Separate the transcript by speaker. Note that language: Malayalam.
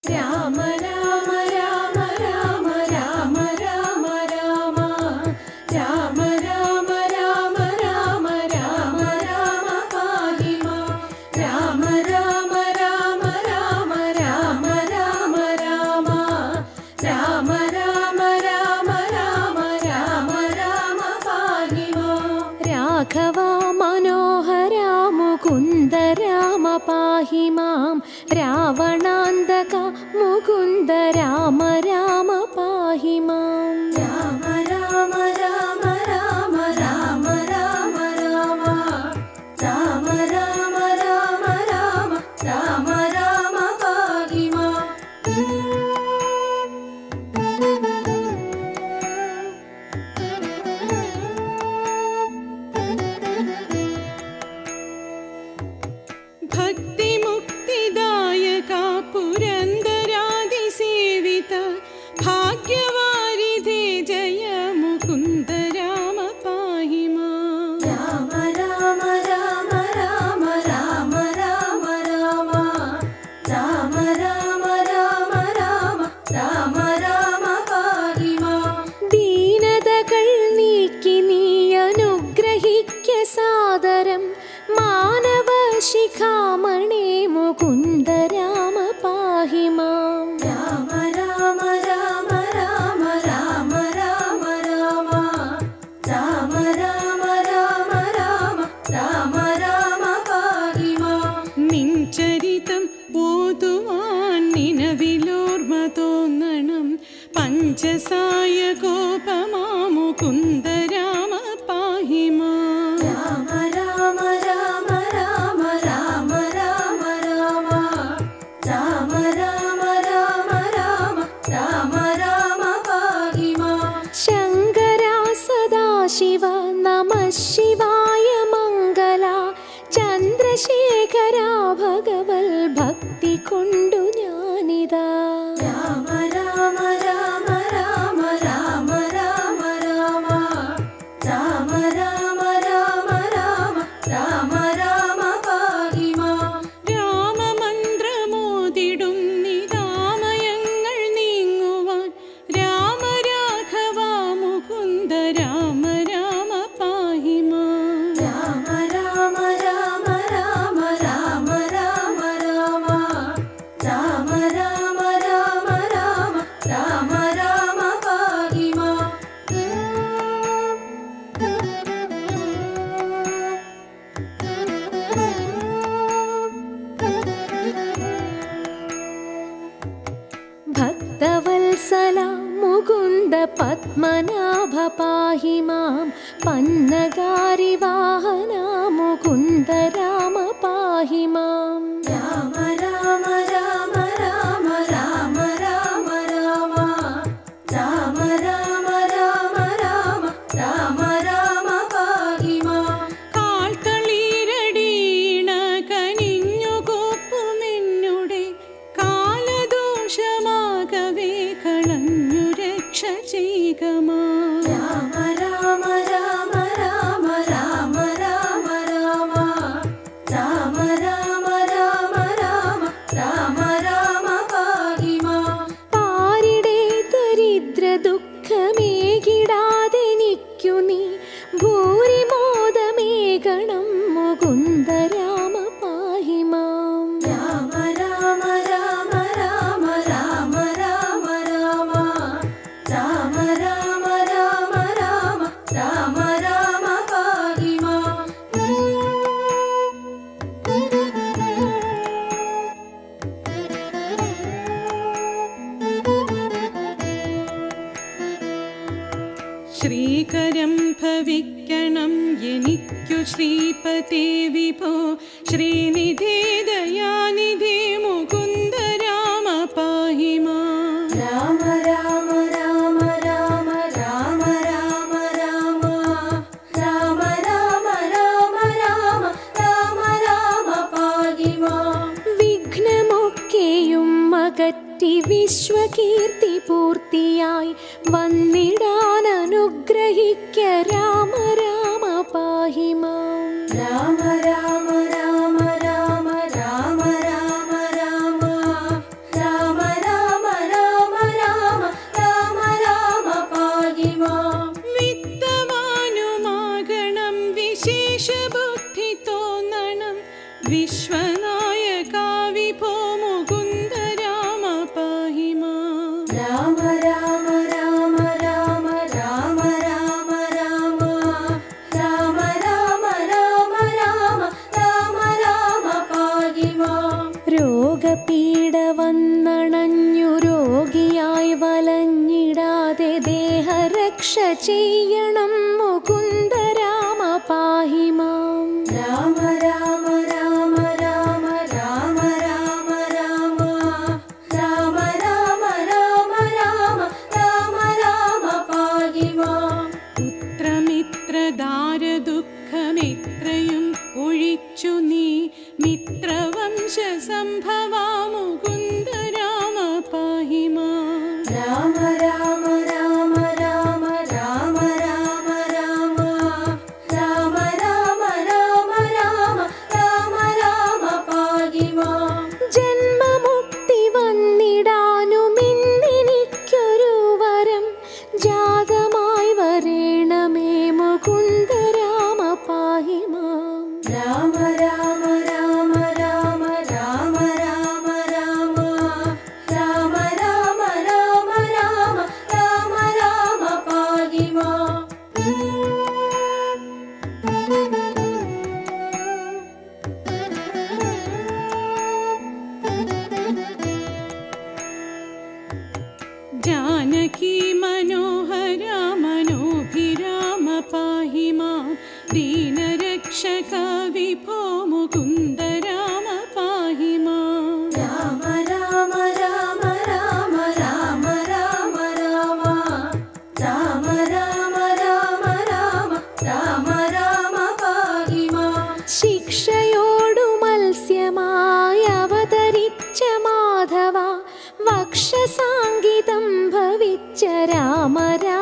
Speaker 1: രാമ രാമ രാമ രാമ രാമ രാമ രാമ രാമ രാമ രാമ രാമ രാമ രാമ പാഹി മാം രാമ രാമ രാമ രാമ രാമ രാമ രാമ രാമ രാമ രാമ രാമ രാമ രാമ പാഹി മാം രാഘവ മനോഹര മുകുന്ദ രാമ പാഹി മാം രാവണാന്തക മുകുന്ദ രാമ രാമ പാഹി മാം രാമ രാമ രാമ രാമ രാമ രാമ രാമ രാമ രാമ രാമ രാമ രാമ രാമ പാഹി മാം ഭക്തി മുക്തിദായക പുരന്ദരാദിസേവിത ഭാഗ്യവാരിധേ ജയ മുകുന്ദ രാമ പാഹി മാം രാമ രാമ രാമ രാമ രാമ രാമ രാമ രാമ രാമ രാമ രാമ രാമ രാമ പാഹി മാം ദീനതകൾ നീക്കി നീ അനുഗ്രഹിക്ക സാദരം മാനവ ശിഖാമണി മുകുന്ദ രാമ പാഹി മാം രാമ രാമ രാമ രാമ രാമ രാമ രാമ രാമ രാമ രാമ രാമ രാമ രാമ പാഹി മാം നിൻ ചരിതം ഓതുവാൻ നിനവിലോർമ്മ തോന്നണം പഞ്ചസായ ഗോപമാ മുകുന്ദ രാമ പാഹി മാം രാമ രാമ രാമ രാമ രാമ രാമ രാമ രാമ രാമ രാമ രാമ രാമ പാഹി മാം ശങ്കര സദാശിവ നമഃ ശിവായ മംഗള ചന്ദ്രശേഖര ഭഗവൽ ഭക്തി കൊണ്ടു ഞാനിതാ രാമ രാമ രാമ രാമ രാമ രാമ രാമ രാമ രാമ രാമ രാമ രാമ പാഹി മാം രാമമന്ത്രമോതിടും നിരാമയങ്ങൾ നീങ്ങുവാൻ രാമ രാഘവ മുകുന്ദ രാമ രാമ പാഹി മാം രാമ രാമ രാമ രാമ രാമ രാമ രാമ രാമ രാമ രാമ രാമ രാമ പാഹി മാം ഭക്തവത്സല മുകുന്ദ പത്മനാഭ പാഹി മാം പന്നഗാരി വാഹന മുകുന്ദ രാമ പാഹി മാം രാമ രാമ രാമ രാമ രാമ രാമ രാമ രാമ രാമ രാമ രാമ രാമ രാമ പാഹി മാം കാൽത്തളീരടീണ കനിഞ്ഞു കോപ്പുമെന്നുടെ കാലദോഷമാകവേ കളഞ്ഞു രക്ഷ ചെയ്യുക മാം രാമ രാമ രാമ രാമ രാമ രാമ രാമ രാമ രാമ രാമ രാമ രാമ പാഹി മാം പാരിടെ ദരിദ്ര ദുഃഖമേകിടാതെനിക്കു നീ ഭൂരിമോദമേകണം മുകുന്ദ രാമ പാഹി മാം രാമ രാമ രാമ രാമ രാമ രാമ രാമ രാമ രാമ രാമ രാമ രാമ പാഹി മാം ശ്രീകരം ഭവിക്കണം എനിക്കു ശ്രീപതേ വിഭോ ശ്രീനിധേ ദയാനിധേ മുകുന്ദ രാമ പാഹി മാം രാമ രാമ രാമ രാമ രാമ രാമ രാമ രാമ രാമ രാമ രാമ രാമ പാഹി മാം വിഘ്നമൊക്കെയും അകറ്റി വിശ്വകീർത്തി പൂർത്തിയായി വന്നിടാൻ അനുഗ്രഹിക്ക രാമ രാമ പാഹി മാം രാമ രാമ രാമ രാമ രാമ രാമ രാമ രാമ
Speaker 2: വന്നണഞ്ഞു രോഗിയായി വലഞ്ഞിടാതെ ദേഹരക്ഷ ചെയ്യണം മുകുന്ദ രാമ പാഹി മാം.
Speaker 1: രാമ രാമ രാമ രാമ രാമ രാമ രാമ രാമ രാമ രാമ രാമ രാമ രാമ പാഹി മാം.
Speaker 3: പുത്രമിത്രദാരദുഃഖമിത്രയും ഒഴിച്ചു നീ മിത്രവംശ സംഭവാ മുകുന്ദ രാമ പാഹി മാം.
Speaker 1: രാമ രാമ രാമ രാമ രാമ രാമ രാമ രാമ രാമ രാമ രാമ രാമ രാമ പാഹി മാം.
Speaker 2: ജന്മമുക്തി വന്നിടാനുമിന്നെനിക്കൊരു വരം ജാതമായി വരേണമേ മുകുന്ദ രാമ പാഹി മാം.
Speaker 1: രാമ രാമ രാമ രാമ രാമ രാമ രാമ രാമ രാമ രാമ രാമ രാമ രാമ പാഹി മാം.
Speaker 3: जानकी मनोहरा मनोभिराम पाहि मां. दीनरक्षका विभो मुकुन्द राम पाहि मां.
Speaker 1: രാമ രാമ രാമ രാമ രാമ രാമ രാമ രാമ രാമ രാമ രാമ രാമ രാമ പാഹി മാം.
Speaker 2: ശിക്ഷയോടു മത്സ്യമായി അവതരിച്ച മാധവ വക്ഷസാങ്കിതം ഭവിച്ച രാമ രാമ